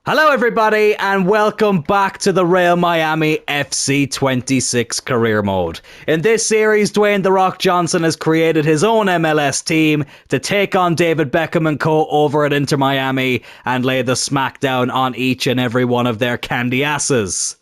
Hello everybody and welcome back to the Real Miami FC 26 career mode. In this series, Dwayne "The Rock" Johnson has created his own MLS team to take on David Beckham and co over at Inter Miami and lay the smackdown on each and every one of their candy asses.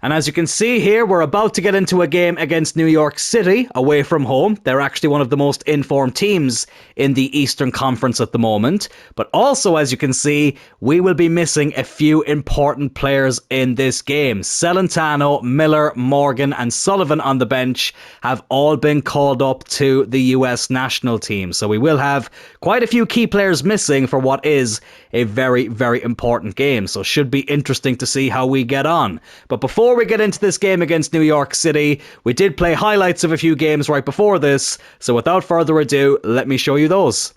And as you can see here, we're about to get into a game against New York City, away from home. They're actually one of the most informed teams in the Eastern Conference at the moment. But also, as you can see, we will be missing a few important players in this game. Celentano, Miller, Morgan and Sullivan on the bench have all been called up to the US national team. So we will have quite a few key players missing for what is a very, very important game. So should be interesting to see how we get on. But before we get into this game against New York City, we did play highlights of a few games right before this, so without further ado, let me show you those.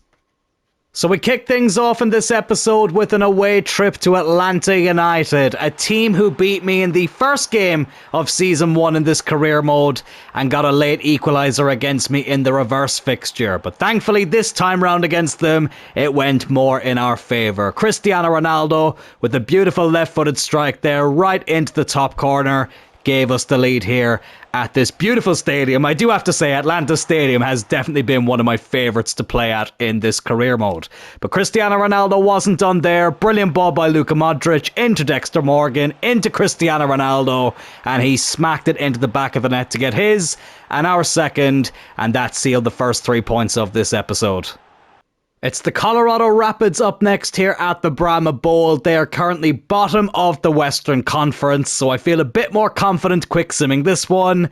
So we kick things off in this episode with an away trip to Atlanta United, a team who beat me in the first game of Season 1 in this career mode and got a late equaliser against me in the reverse fixture. But thankfully this time round against them, it went more in our favour. Cristiano Ronaldo with a beautiful left-footed strike there right into the top corner gave us the lead here at this beautiful stadium. I do have to say, Atlanta Stadium has definitely been one of my favourites to play at in this career mode. But Cristiano Ronaldo wasn't done there. Brilliant ball by Luka Modric into Dexter Morgan, into Cristiano Ronaldo, and he smacked it into the back of the net to get his and our second, and that sealed the first 3 points of this episode. It's the Colorado Rapids up next here at the Brahma Bowl. They are currently bottom of the Western Conference, so I feel a bit more confident quick simming this one.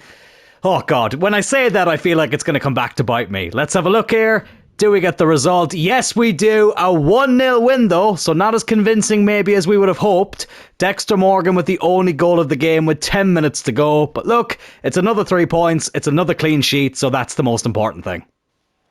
Oh god, when I say that I feel like it's going to come back to bite me. Let's have a look here. Do we get the result? Yes, we do. A 1-0 win though, so not as convincing maybe as we would have hoped. Dexter Morgan with the only goal of the game with 10 minutes to go. But look, it's another 3 points. It's another clean sheet, so that's the most important thing.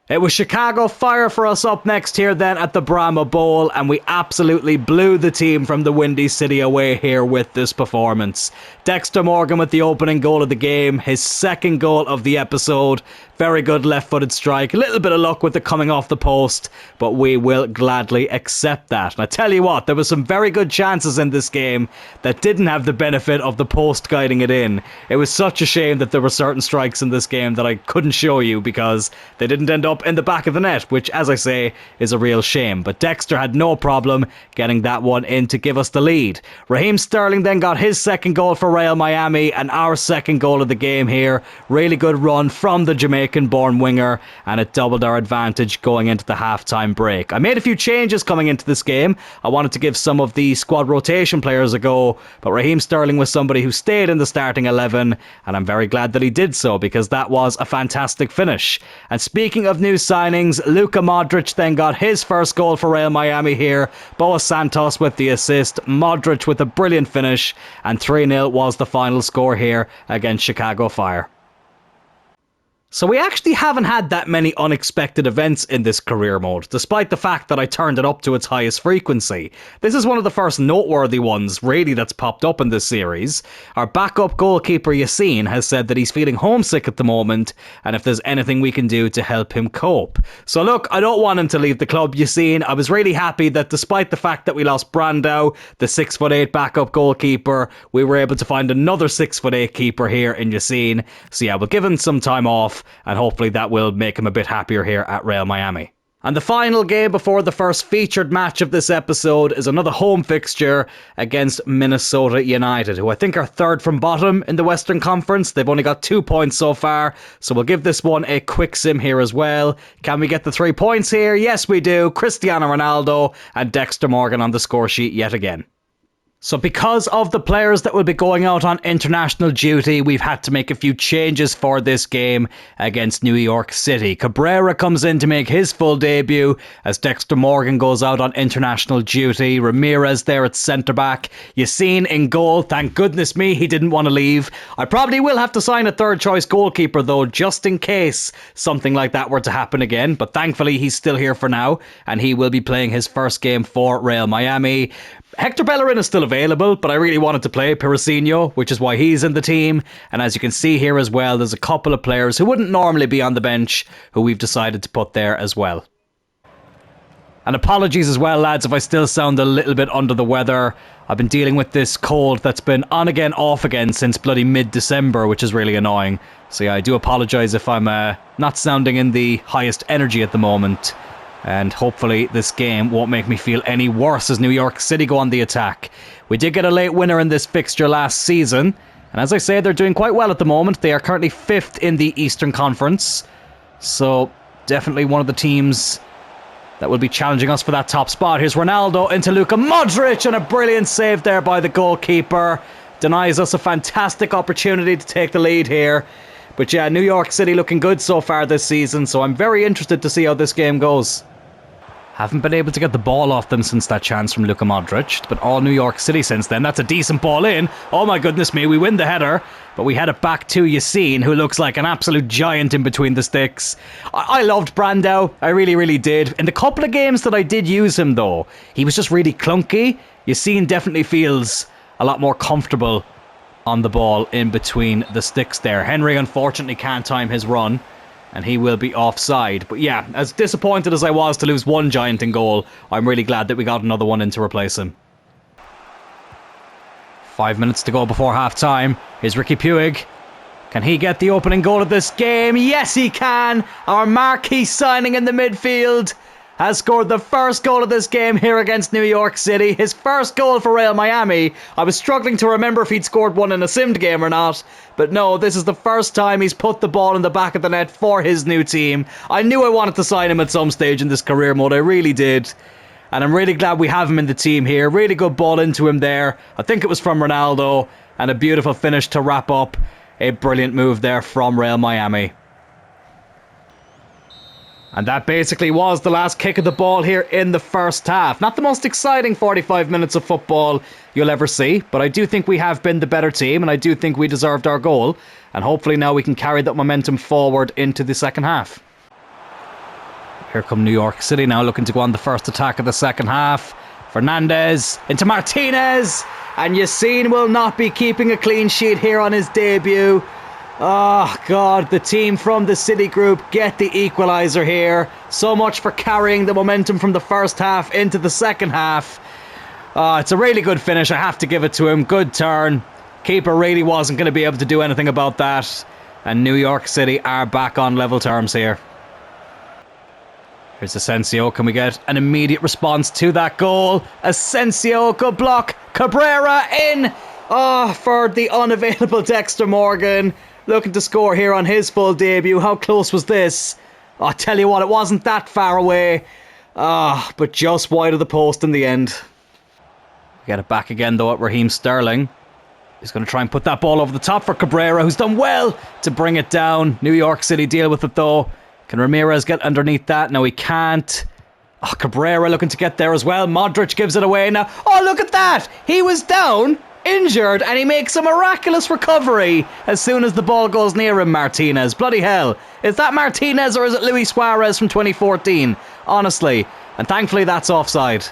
It was Chicago Fire for us up next here then at the Brahma Bowl, and we absolutely blew the team from the Windy City away here with this performance. Dexter Morgan with the opening goal of the game, his second goal of the episode. Very good left-footed strike, a little bit of luck with it coming off the post, but we will gladly accept that. And I tell you what, there were some very good chances in this game that didn't have the benefit of the post guiding it in. It was such a shame that there were certain strikes in this game that I couldn't show you because they didn't end up in the back of the net, which, as I say, is a real shame. But Dexter had no problem getting that one in to give us the lead. Raheem Sterling then got his second goal for Real Miami and our second goal of the game here. Really good run from the Jamaican-born winger, and it doubled our advantage going into the halftime break. I made a few changes coming into this game. I wanted to give some of the squad rotation players a go, but Raheem Sterling was somebody who stayed in the starting 11, and I'm very glad that he did so because that was a fantastic finish. And speaking of new signings, Luka Modric then got his first goal for Real Miami here. Boa Santos with the assist, Modric with a brilliant finish, and 3-0 was the final score here against Chicago Fire. So we actually haven't had that many unexpected events in this career mode, despite the fact that I turned it up to its highest frequency. This is one of the first noteworthy ones, really, that's popped up in this series. Our backup goalkeeper Yassine has said that he's feeling homesick at the moment, and if there's anything we can do to help him cope. So look, I don't want him to leave the club, Yassine. I was really happy that despite the fact that we lost Brandao, the 6'8" backup goalkeeper, we were able to find another 6'8" keeper here in Yassine. So yeah, we'll give him some time off, and hopefully that will make him a bit happier here at Real Miami. And the final game before the first featured match of this episode is another home fixture against Minnesota United, who I think are third from bottom in the Western Conference. They've only got 2 points so far, so we'll give this one a quick sim here as well. Can we get the 3 points here? Yes, we do. Cristiano Ronaldo and Dexter Morgan on the score sheet yet again. So because of the players that will be going out on international duty, we've had to make a few changes for this game against New York City. Cabrera comes in to make his full debut as Dexter Morgan goes out on international duty. Ramirez there at centre-back. Yassine in goal. Thank goodness me he didn't want to leave. I probably will have to sign a third choice goalkeeper though, just in case something like that were to happen again. But thankfully he's still here for now, and he will be playing his first game for Real Miami. Hector Bellerin is still available, but I really wanted to play Piracinho, which is why he's in the team. And as you can see here as well, there's a couple of players who wouldn't normally be on the bench who we've decided to put there as well. And apologies as well, lads, if I still sound a little bit under the weather. I've been dealing with this cold that's been on again, off again since bloody mid-December, which is really annoying. So yeah, I do apologise if I'm not sounding in the highest energy at the moment. And hopefully this game won't make me feel any worse as New York City go on the attack. We did get a late winner in this fixture last season. And as I say, they're doing quite well at the moment. They are currently 5th in the Eastern Conference. So definitely one of the teams that will be challenging us for that top spot. Here's Ronaldo into Luka Modric, and a brilliant save there by the goalkeeper. Denies us a fantastic opportunity to take the lead here. But yeah, New York City looking good so far this season, so I'm very interested to see how this game goes. Haven't been able to get the ball off them since that chance from Luka Modric, but all New York City since then. That's a decent ball in. Oh my goodness me, we win the header, but we head it back to Yassine, who looks like an absolute giant in between the sticks. I loved Brandao, I really, really did. In the couple of games that I did use him though, he was just really clunky. Yassine definitely feels a lot more comfortable on the ball in between the sticks there. Henry unfortunately can't time his run, and he will be offside. But yeah, as disappointed as I was to lose one giant in goal, I'm really glad that we got another one in to replace him. 5 minutes to go before half time. Here's Ricky Puig. Can he get the opening goal of this game? Yes, he can. Our marquee signing in the midfield has scored the first goal of this game here against New York City. His first goal for Real Miami. I was struggling to remember if he'd scored one in a simmed game or not. But no, this is the first time he's put the ball in the back of the net for his new team. I knew I wanted to sign him at some stage in this career mode. I really did. And I'm really glad we have him in the team here. Really good ball into him there. I think it was from Ronaldo. And a beautiful finish to wrap up a brilliant move there from Real Miami. And that basically was the last kick of the ball here in the first half. Not the most exciting 45 minutes of football you'll ever see, but I do think we have been the better team, and I do think we deserved our goal. And hopefully now we can carry that momentum forward into the second half. Here come New York City now, looking to go on the first attack of the second half. Fernandez into Martinez, and Yassine will not be keeping a clean sheet here on his debut. Oh God, the team from the City Group get the equaliser here. So much for carrying the momentum from the first half into the second half. It's a really good finish, I have to give it to him. Good turn. Keeper really wasn't going to be able to do anything about that. And New York City are back on level terms here. Here's Asensio. Can we get an immediate response to that goal? Asensio, good block. Cabrera in. For the unavailable Dexter Morgan. Looking to score here on his full debut. How close was this? I tell you what, it wasn't that far away. But just wide of the post in the end. We get it back again though at Raheem Sterling. He's going to try and put that ball over the top for Cabrera, who's done well to bring it down. New York City deal with it though. Can Ramirez get underneath that? No, he can't. Cabrera looking to get there as well. Modric gives it away now. Oh, look at that! He was down, injured, and he makes a miraculous recovery as soon as the ball goes near him. Martinez, bloody hell, is that Martinez or is it Luis Suarez from 2014? Honestly, and thankfully that's offside.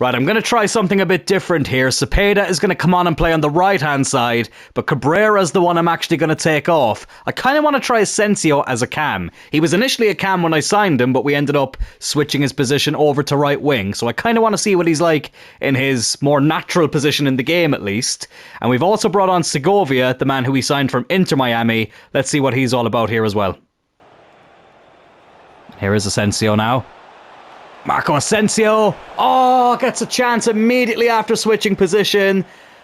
Right, I'm going to try something a bit different here. Cepeda is going to come on and play on the right hand side, but Cabrera's the one I'm actually going to take off. I kind of want to try Asensio as a cam. He was initially a cam when I signed him, but we ended up switching his position over to right wing, so I kind of want to see what he's like in his more natural position in the game at least. And we've also brought on Segovia, the man who we signed from Inter Miami. Let's see what he's all about here as well. Here is Asensio now. Marco Asensio, gets a chance immediately after switching position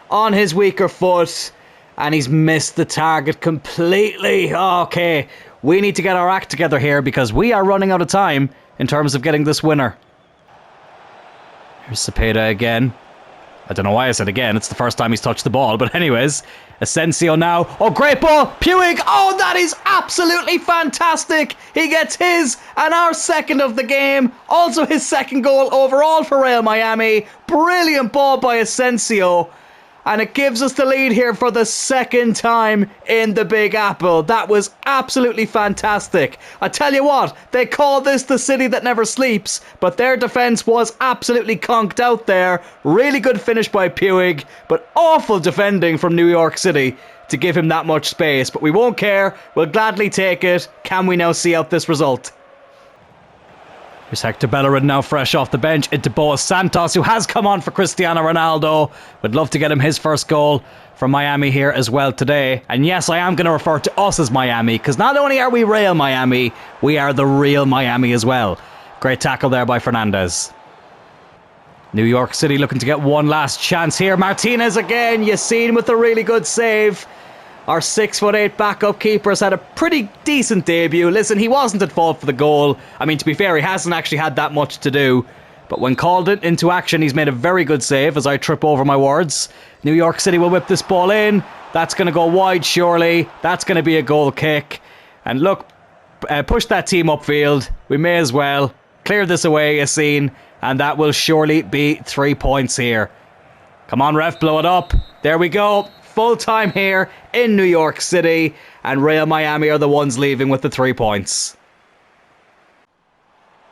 on his weaker foot, and he's missed the target completely. Okay, we need to get our act together here because we are running out of time in terms of getting this winner. Here's Cepeda again. I don't know why I said again, it's the first time he's touched the ball, but anyways, Asensio now. Oh, great ball! Puig! Oh, that is absolutely fantastic! He gets his and our second of the game. Also his second goal overall for Real Miami. Brilliant ball by Asensio. And it gives us the lead here for the second time in the Big Apple. That was absolutely fantastic. I tell you what, they call this the city that never sleeps, but their defence was absolutely conked out there. Really good finish by Puig, but awful defending from New York City to give him that much space. But we won't care, we'll gladly take it. Can we now see out this result? Here's Hector Bellerin now fresh off the bench into Boas Santos, who has come on for Cristiano Ronaldo. Would love to get him his first goal from Miami here as well today. And yes, I am going to refer to us as Miami, because not only are we Real Miami, we are the real Miami as well. Great tackle there by Fernandez. New York City looking to get one last chance here. Martinez again, Yassine with a really good save. Our 6'8" backup keeper's had a pretty decent debut. Listen, he wasn't at fault for the goal. I mean, to be fair, he hasn't actually had that much to do. But when called into action, he's made a very good save as I trip over my words. New York City will whip this ball in. That's going to go wide, surely. That's going to be a goal kick. And look, push that team upfield. We may as well clear this away, Yassine. And that will surely be 3 points here. Come on, ref, blow it up. There we go. Full time here in New York City, and Real Miami are the ones leaving with the 3 points.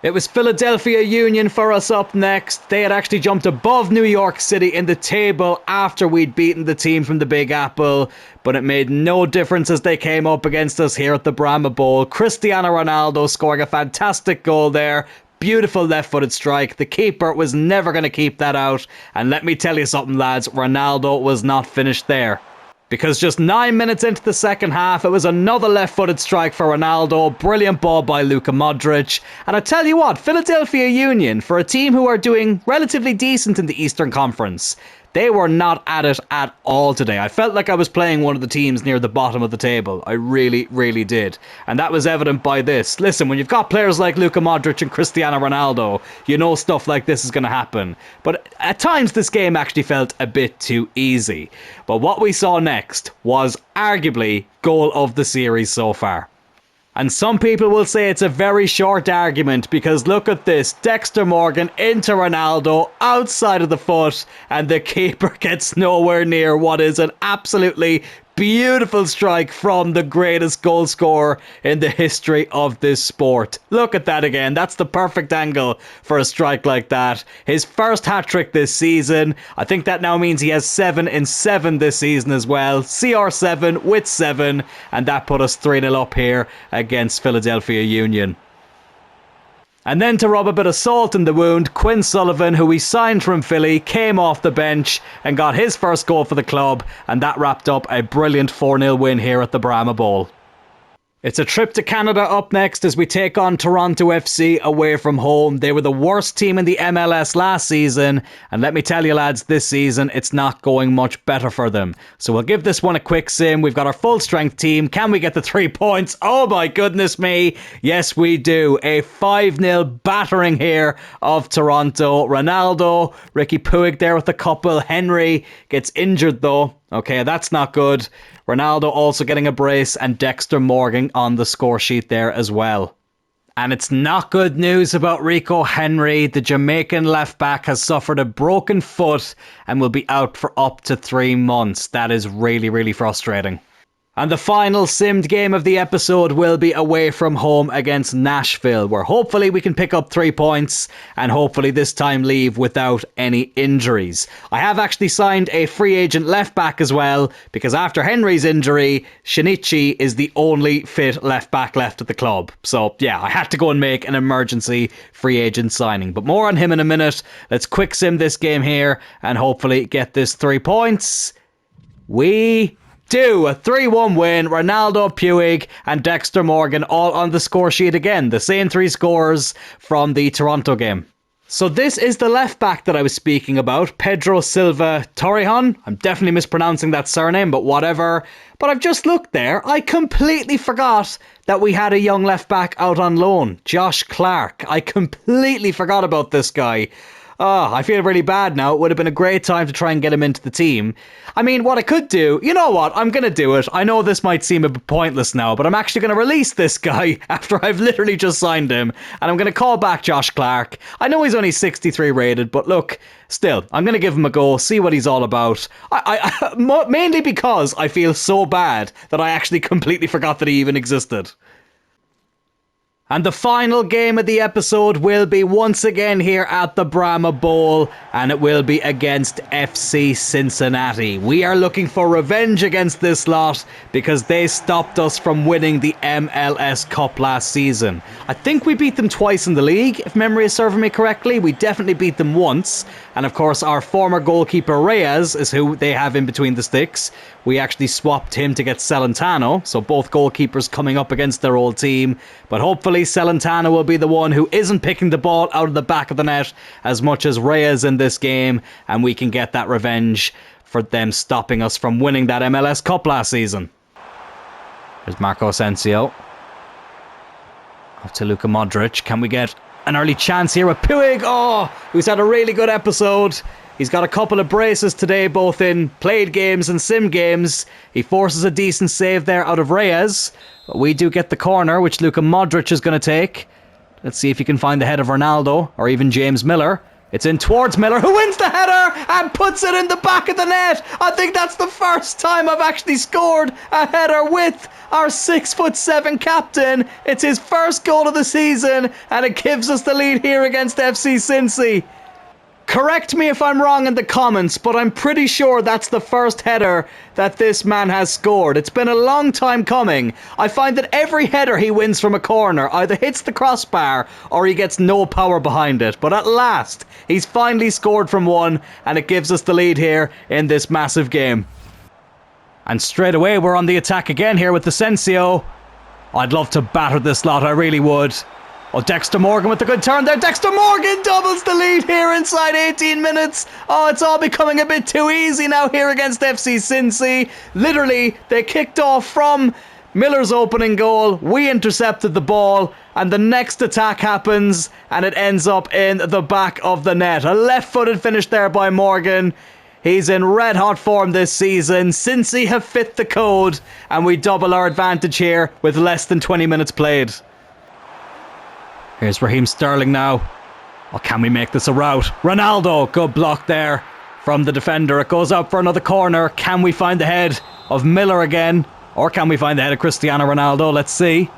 It was Philadelphia Union for us up next. They had actually jumped above New York City in the table after we'd beaten the team from the Big Apple, but it made no difference as they came up against us here at the Brahma Bowl. Cristiano Ronaldo scoring a fantastic goal there. Beautiful left-footed strike. The keeper was never going to keep that out. And let me tell you something, lads, Ronaldo was not finished there. Because just 9 minutes into the second half, it was another left-footed strike for Ronaldo. Brilliant ball by Luka Modric. And I tell you what, Philadelphia Union, for a team who are doing relatively decent in the Eastern Conference, they were not at it at all today. I felt like I was playing one of the teams near the bottom of the table. I really, really did. And that was evident by this. Listen, when you've got players like Luka Modric and Cristiano Ronaldo, you know stuff like this is going to happen. But at times this game actually felt a bit too easy. But what we saw next was arguably goal of the series so far. And some people will say it's a very short argument because look at this. Dexter Morgan into Ronaldo outside of the foot, and the keeper gets nowhere near what is an absolutely beautiful strike from the greatest goal scorer in the history of this sport. Look at that again. That's the perfect angle for a strike like that. His first hat-trick this season. I think that now means he has 7 in 7 this season as well. CR7 with 7, and that put us 3-0 up here against Philadelphia Union. And then to rub a bit of salt in the wound, Quinn Sullivan, who we signed from Philly, came off the bench and got his first goal for the club, and that wrapped up a brilliant 4-0 win here at the Brahma Bowl. It's a trip to Canada up next as we take on Toronto FC away from home. They were the worst team in the MLS last season, and let me tell you lads, this season it's not going much better for them. So we'll give this one a quick sim. We've got our full strength team. Can we get the 3 points? Oh my goodness me. Yes, we do. A 5-0 battering here of Toronto. Ronaldo, Ricky Puig there with a couple. Henry gets injured though. Okay, that's not good. Ronaldo also getting a brace, and Dexter Morgan on the score sheet there as well. And it's not good news about Rico Henry. The Jamaican left back has suffered a broken foot and will be out for up to 3 months. That is really, really frustrating. And the final simmed game of the episode will be away from home against Nashville, where hopefully we can pick up 3 points and hopefully this time leave without any injuries. I have actually signed a free agent left back as well, because after Henry's injury, Shinichi is the only fit left back left at the club. So yeah, I had to go and make an emergency free agent signing. But more on him in a minute. Let's quick sim this game here and hopefully get this 3 points. We do. A 3-1 win. Ronaldo, Puig and Dexter Morgan all on the score sheet again. The same 3 scores from the Toronto game. So this is the left back that I was speaking about, Pedro Silva Torrejon. I'm definitely mispronouncing that surname, but whatever. But I've just looked there. I completely forgot that we had a young left back out on loan, Josh Clark. I completely forgot about this guy. Oh, I feel really bad now. It would have been a great time to try and get him into the team. I mean, what I could do, you know what, I'm going to do it. I know this might seem a bit pointless now, but I'm actually going to release this guy after I've literally just signed him. And I'm going to call back Josh Clark. I know he's only 63 rated, but look, still, I'm going to give him a go, see what he's all about. Mainly because I feel so bad that I actually completely forgot that he even existed. And the final game of the episode will be once again here at the Brahma Bowl, and it will be against FC Cincinnati. We are looking for revenge against this lot because they stopped us from winning the MLS Cup last season. I think we beat them twice in the league, if memory is serving me correctly. We definitely beat them once. And of course, our former goalkeeper Reyes is who they have in between the sticks. We actually swapped him to get Celentano, so both goalkeepers coming up against their old team. But hopefully Celentano will be the one who isn't picking the ball out of the back of the net as much as Reyes in this game, and we can get that revenge for them stopping us from winning that MLS Cup last season. There's Marco Asensio. Off to Luka Modric. Can we get an early chance here with Puig? Oh, who's had a really good episode. He's got a couple of braces today, both in played games and sim games. He forces a decent save there out of Reyes. But we do get the corner, which Luka Modric is going to take. Let's see if he can find the head of Ronaldo, or even James Miller. It's in towards Miller, who wins the header and puts it in the back of the net. I think that's the first time I've actually scored a header with our 6'7" captain. It's his first goal of the season, and it gives us the lead here against FC Cincy. Correct me if I'm wrong in the comments, but I'm pretty sure that's the first header that this man has scored. It's been a long time coming. I find that every header he wins from a corner either hits the crossbar or he gets no power behind it. But at last, he's finally scored from one, and it gives us the lead here in this massive game. And straight away, we're on the attack again here with Asensio. I'd love to batter this lot, I really would. Oh, Dexter Morgan with a good turn there. Dexter Morgan doubles the lead here inside 18 minutes. Oh, it's all becoming a bit too easy now here against FC Cincinnati. Literally, they kicked off from Miller's opening goal. We intercepted the ball, and the next attack happens, and it ends up in the back of the net. A left-footed finish there by Morgan. He's in red-hot form this season. Cincy have fit the code, and we double our advantage here with less than 20 minutes played. Here's Raheem Sterling now. Oh, can we make this a rout? Ronaldo, good block there from the defender. It goes out for another corner. Can we find the head of Miller again? Or can we find the head of Cristiano Ronaldo? Let's see.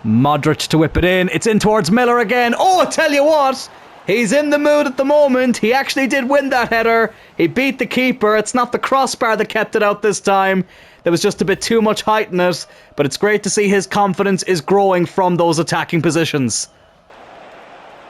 Modric to whip it in. It's in towards Miller again. Oh, I tell you what. He's in the mood at the moment. He actually did win that header. He beat the keeper. It's not the crossbar that kept it out this time. There was just a bit too much height in it. But it's great to see his confidence is growing from those attacking positions.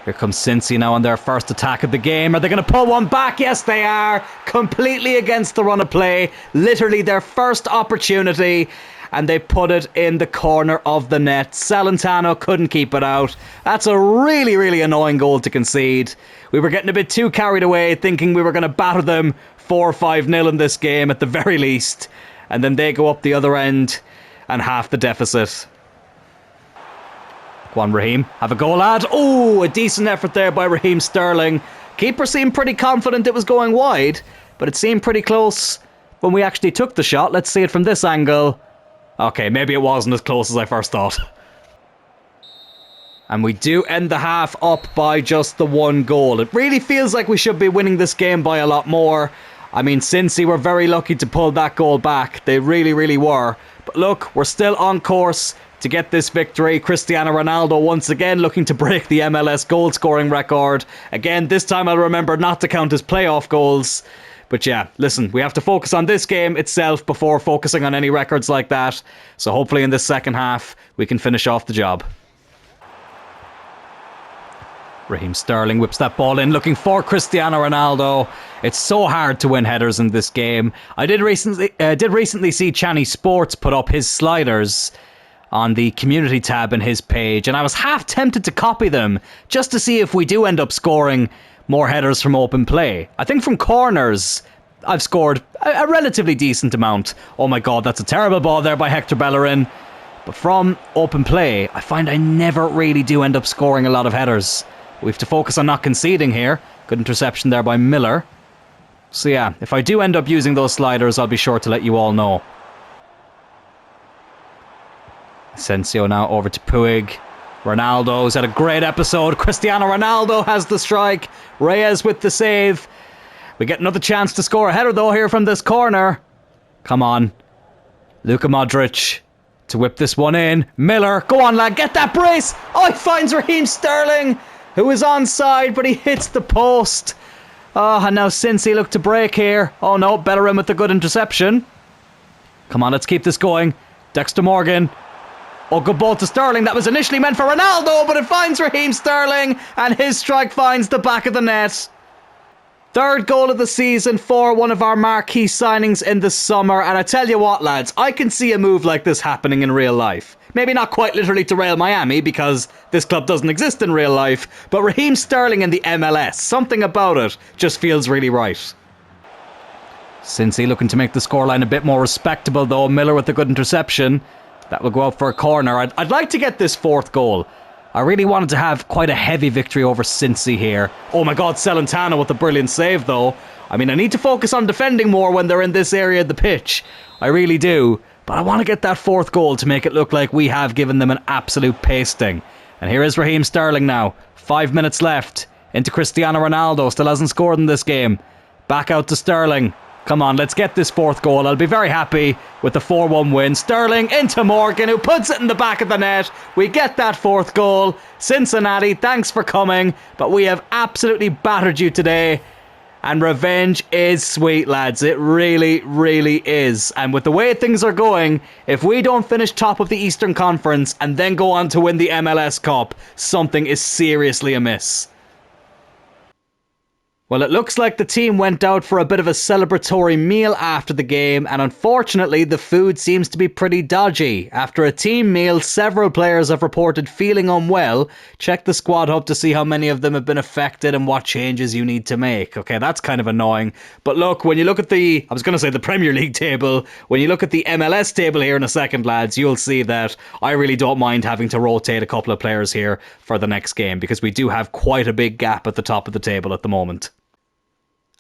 Here comes Cincy now on their first attack of the game. Are they going to pull one back? Yes, they are. Completely against the run of play. Literally their first opportunity. And they put it in the corner of the net. Celentano couldn't keep it out. That's a really, really annoying goal to concede. We were getting a bit too carried away, thinking we were going to batter them 4 or 5-0 in this game at the very least. And then they go up the other end and half the deficit. Go on, Raheem. Have a go, lad. Oh, a decent effort there by Raheem Sterling. Keeper seemed pretty confident it was going wide, but it seemed pretty close when we actually took the shot. Let's see it from this angle. Okay, maybe it wasn't as close as I first thought. And we do end the half up by just the 1 goal. It really feels like we should be winning this game by a lot more. I mean, Cincy were very lucky to pull that goal back. They really, really were. But look, we're still on course to get this victory. Cristiano Ronaldo once again looking to break the MLS goal scoring record. Again, this time I'll remember not to count his playoff goals. But yeah, listen, we have to focus on this game itself before focusing on any records like that. So hopefully in this second half, we can finish off the job. Raheem Sterling whips that ball in, looking for Cristiano Ronaldo. It's so hard to win headers in this game. I did recently see Channy Sports put up his sliders on the community tab in his page, and I was half tempted to copy them just to see if we do end up scoring more headers from open play. I think from corners, I've scored a relatively decent amount. Oh my god, that's a terrible ball there by Hector Bellerin. But from open play, I find I never really do end up scoring a lot of headers. We have to focus on not conceding here. Good interception there by Miller. So yeah, if I do end up using those sliders, I'll be sure to let you all know. Asensio now over to Puig. Ronaldo's had a great episode. Cristiano Ronaldo has the strike. Reyes with the save. We get another chance to score a header though here from this corner. Come on. Luka Modric to whip this one in. Miller, go on lad, get that brace. Oh, he finds Raheem Sterling, who is onside, but he hits the post. Oh, and now Cincy look to break here. Oh no, Bellerin with the good interception. Come on, let's keep this going. Dexter Morgan. Oh, good ball to Sterling. That was initially meant for Ronaldo, but it finds Raheem Sterling, and his strike finds the back of the net. Third goal of the season for one of our marquee signings in the summer. And I tell you what, lads, I can see a move like this happening in real life. Maybe not quite literally to Real Miami, because this club doesn't exist in real life, but Raheem Sterling in the MLS, something about it just feels really right. Cincy looking to make the scoreline a bit more respectable though. Miller with a good interception. That will go out for a corner. I'd like to get this fourth goal. I really wanted to have quite a heavy victory over Cincy here. Oh my god, Celentano with a brilliant save though. I mean, I need to focus on defending more when they're in this area of the pitch. I really do. But I want to get that fourth goal to make it look like we have given them an absolute pasting. And here is Raheem Sterling now. 5 minutes left. Into Cristiano Ronaldo. Still hasn't scored in this game. Back out to Sterling. Come on, let's get this fourth goal. I'll be very happy with the 4-1 win. Sterling into Morgan, who puts it in the back of the net. We get that fourth goal. Cincinnati, thanks for coming, but we have absolutely battered you today. And revenge is sweet, lads. It really, really is. And with the way things are going, if we don't finish top of the Eastern Conference and then go on to win the MLS Cup, something is seriously amiss. Well, it looks like the team went out for a bit of a celebratory meal after the game, and unfortunately the food seems to be pretty dodgy. After a team meal, several players have reported feeling unwell. Check the squad hub to see how many of them have been affected and what changes you need to make. Okay, that's kind of annoying. But look, when you look at the Premier League table, when you look at the MLS table here in a second, lads, you'll see that I really don't mind having to rotate a couple of players here for the next game, because we do have quite a big gap at the top of the table at the moment.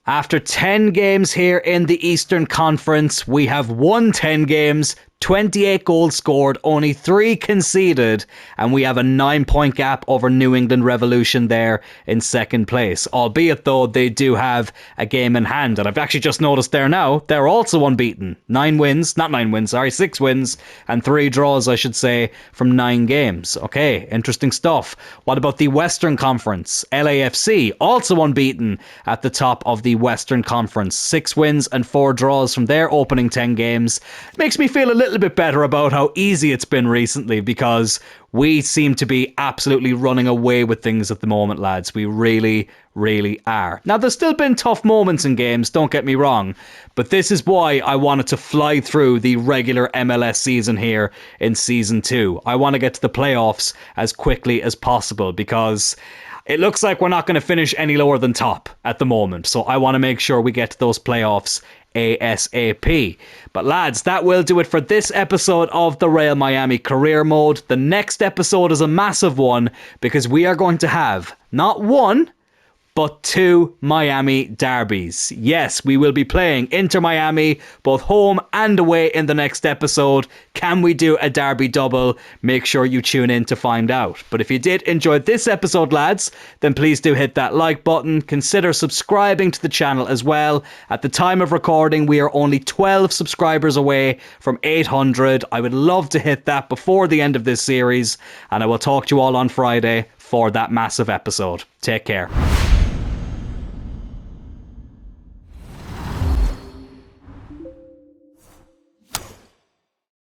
After 10 games here in the Eastern Conference, we have won 10 games, 28 goals scored, only 3 conceded, and we have a 9-point gap over New England Revolution there in second place. Albeit though, they do have a game in hand, and I've actually just noticed there now, they're also unbeaten. 6 wins and 3 draws, I should say, from 9 games. Okay, interesting stuff. What about the Western Conference? LAFC, also unbeaten at the top of the Western Conference. 6 wins and 4 draws from their opening 10 games. Makes me feel a little bit better about how easy it's been recently, because we seem to be absolutely running away with things at the moment, lads. We really, really are. Now, there's still been tough moments in games, don't get me wrong, but this is why I wanted to fly through the regular MLS season here in Season 2. I want to get to the playoffs as quickly as possible, because it looks like we're not going to finish any lower than top at the moment. So I want to make sure we get to those playoffs ASAP. But lads, that will do it for this episode of the Real Miami Career Mode. The next episode is a massive one, because we are going to have not one, but 2 Miami derbies. Yes, we will be playing Inter Miami, both home and away in the next episode. Can we do a derby double? Make sure you tune in to find out. But if you did enjoy this episode, lads, then please do hit that like button. Consider subscribing to the channel as well. At the time of recording, we are only 12 subscribers away from 800. I would love to hit that before the end of this series, and I will talk to you all on Friday for that massive episode. Take care.